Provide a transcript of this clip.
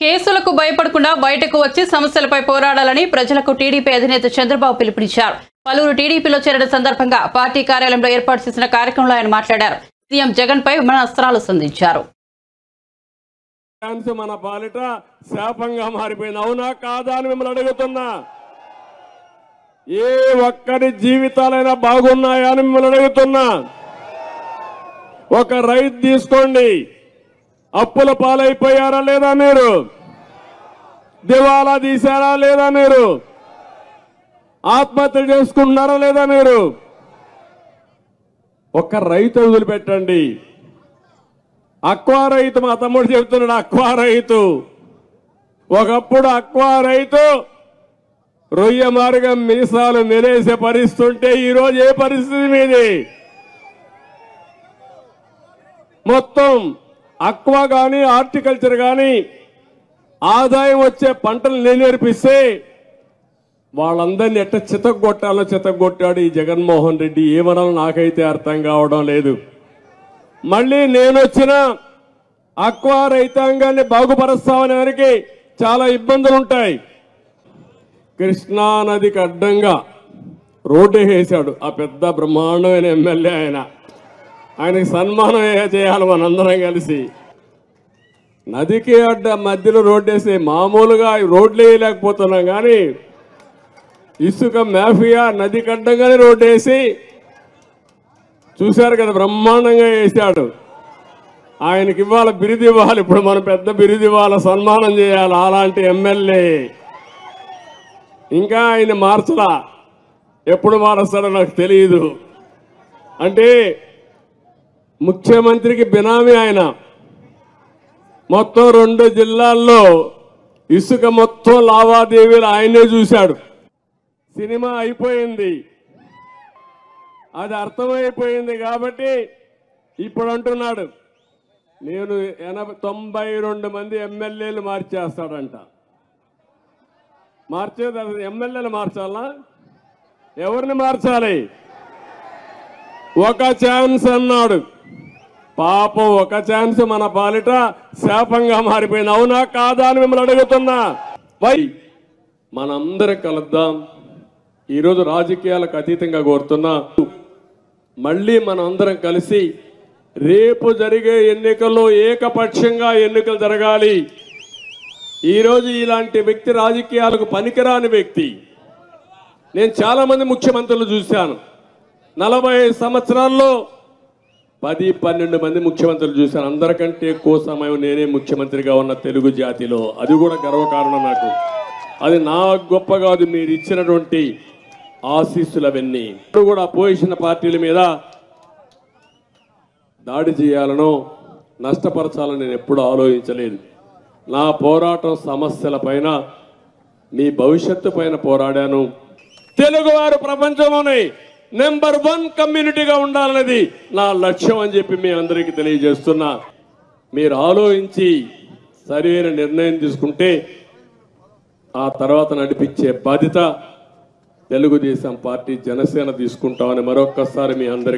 కేసులకు భయపడకుండా బయటకు వచ్చి సమస్యలపై పోరాడాలని ప్రజలకు టీడీపీ అధినేత చంద్రబాబు పిలుపునిచ్చారు. పలువురు టీడీపీలో చేరిన సందర్భంగా పార్టీ కార్యాలయంలో ఏర్పాటు చేసిన కార్యక్రమంలో ఆయన మాట్లాడారు. సీఎం జగన్ పై విమర్శనాలు సంధించారు. మన పాలిట శాపంగా మారిపోయింది. అవునా కాదా అని మిమ్మల్ని అడుగుతున్నా. ఏ ఒక్కరి జీవితాలైనా బాగున్నాయా అని మిమ్మల్ని అడుగుతున్నా. ఒక రైతు తీసుకోండి, అప్పుల పాలైపోయారా లేదా మీరు? దివాలా తీశారా లేదా మీరు? ఆత్మహత్య చేసుకుంటున్నారా లేదా మీరు? ఒక రైతు వదిలిపెట్టండి. అక్వా రైతు, మా తమ్ముడు చెప్తున్నాడు, అక్వా రైతు. ఒకప్పుడు అక్వా రైతు రొయ్య మార్గం మీసాలు మెలేసే పరిస్థితి ఉంటే ఈరోజు ఏ పరిస్థితి మీది? మొత్తం అక్వా కానీ హార్టికల్చర్ కానీ ఆదాయం వచ్చే పంటలు నేర్పిస్తే వాళ్ళందరినీ ఎట్ట చితగొట్టాలో చితగొట్టాడు ఈ జగన్మోహన్ రెడ్డి. ఏమనాలో నాకైతే అర్థం కావడం లేదు. మళ్ళీ నేనొచ్చిన అక్వా రైతాంగాన్ని బాగుపరుస్తామనే వారికి చాలా ఇబ్బందులు ఉంటాయి. కృష్ణా నదికి అడ్డంగా రోడ్డు వేసాడు ఆ పెద్ద బ్రహ్మాండమైన ఎమ్మెల్యే. ఆయనకి సన్మానం చేయాలి మనందరం కలిసి. నదికి అడ్డ మధ్యలో రోడ్డు వేసి మామూలుగా రోడ్లు వేయలేకపోతున్నాం, కానీ ఇసుక మాఫియా నదికి అడ్డంగానే రోడ్డు వేసి చూశారు కదా, బ్రహ్మాండంగా వేశాడు. ఆయనకి ఇవ్వాలి, బిరుదు ఇవ్వాలి. ఇప్పుడు మనం పెద్ద బిరుదు ఇవ్వాలి, సన్మానం చేయాలి అలాంటి ఎమ్మెల్యే. ఇంకా ఆయన మార్చలా, ఎప్పుడు మారుస్తాడో నాకు తెలియదు. అంటే ముఖ్యమంత్రికి బినామీ ఆయన. మొత్తం 2 జిల్లాల్లో ఇసుక మొత్తం లావాదేవీలు ఆయనే చూశాడు. సినిమా అయిపోయింది, అది అర్థమైపోయింది. కాబట్టి ఇప్పుడు అంటున్నాడు, నేను 92 మంది ఎమ్మెల్యేలు మార్చేస్తాడంట. మార్చేది ఎమ్మెల్యేలు మార్చాలా? ఎవరిని మార్చాలి? ఒక ఛాన్స్ అన్నాడు. పాపం ఒక ఛాన్స్ మన పాలిట శాపంగా మారిపోయింది. అవునా కాదా అని మిమ్మల్ని అడుగుతున్నా. మనందరం కలుద్దాం. ఈరోజు రాజకీయాలకు అతీతంగా కోరుతున్నా, మళ్ళీ మనం అందరం కలిసి రేపు జరిగే ఎన్నికల్లో ఏకపక్షంగా ఎన్నికలు జరగాలి. ఈరోజు ఇలాంటి వ్యక్తి రాజకీయాలకు పనికిరాని వ్యక్తి. నేను చాలా మంది ముఖ్యమంత్రులు చూశాను. 45 సంవత్సరాల్లో 10-12 మంది ముఖ్యమంత్రులు చూశాను. అందరికంటే ఎక్కువ సమయం నేనే ముఖ్యమంత్రిగా ఉన్న తెలుగు జాతిలో. అది కూడా గర్వకారణం నాకు. అది నా గొప్ప కాదు, మీరు ఇచ్చినటువంటి ఆశీస్సులు అవన్నీ. ఇప్పుడు కూడా అపోజిషన్ పార్టీల మీద దాడి చేయాలనో నష్టపరచాలని నేను ఎప్పుడూ ఆలోచించలేదు. నా పోరాటం సమస్యల పైన, మీ భవిష్యత్తు పైన పోరాడాను. తెలుగువారు ప్రపంచంలోనే నెంబర్ 1 కమ్యూనిటీగా ఉండాలనేది నా లక్ష్యం అని చెప్పి మీ అందరికీ తెలియజేస్తున్నా. మీరు ఆలోచించి సరైన నిర్ణయం తీసుకుంటే ఆ తర్వాత నడిపించే బాధ్యత తెలుగుదేశం పార్టీ, జనసేన తీసుకుంటామని మరొక్కసారి మీ అందరికీ